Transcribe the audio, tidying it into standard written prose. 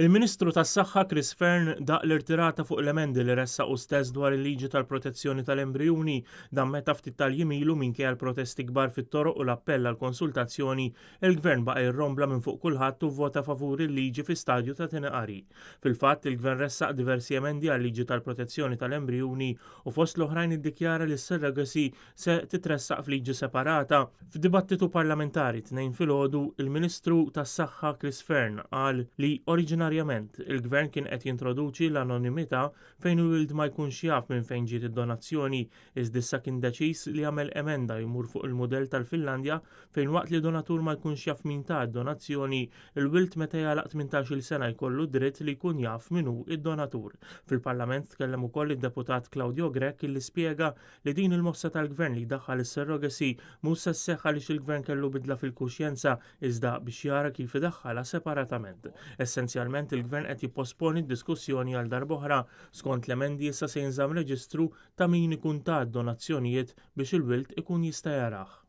Il-Ministru tas-Saħħa Chris Fern daq l-irtirata fuq l-emendi li ressaqu stess dwar il-liġi tal-protezzjoni tal-embrjuni dan meta ftit tal-jimilu minkejja l-protesti kbar fit-toroq u l-appell għal konsultazzjoni il-Gvern baqa' jirrombla minn fuq kulħadd u vvota favur il-liġi fi stadju ta' tieni qari. Fil-fatt il-Gvern ressaq diversi emendi għal liġi tal-protezzjoni tal-embrjuni u fost l-oħrajn iddikjara li s-surrogacy se titressaq f'liġi separata. F'dibattitu parlamentari tnejn filgħodu il-Ministru tas-Saħħa Chris Fern qal li oriġinarjament il-Gvern kien qed jintroduċi l-anonimità fejn il-wild ma jkunx jaf minn fejn ġiet id-donazzjoni iżda issa kien deċiż li jagħmel emenda jmur fuq il-mudell tal-Finlandja fejn waqt li donatur ma jkunx jaf min ta' id-donazzjoni il-wild meta jagħlaq 18-il sena jkollu dritt li jkun jaf min hu id-donatur. Fil-Parlament tkellem ukoll id-deputat Claudio Grech illi spjega li din il-mossa tal-Gvern li jdaħħal is-surrogacy mhux se sseħħ għaliex il-Gvern kellu bidla fil-kuxjenza iżda biex jara kif idaħħalha separatament. Essenzjalment il-Gvern qed jipposponi d-diskussjoni għal darb'oħra skont l-emendi issa se jinżamm reġistru ta' min ikun ta' donazzjonijiet biex il-wild ikun jista' jarah.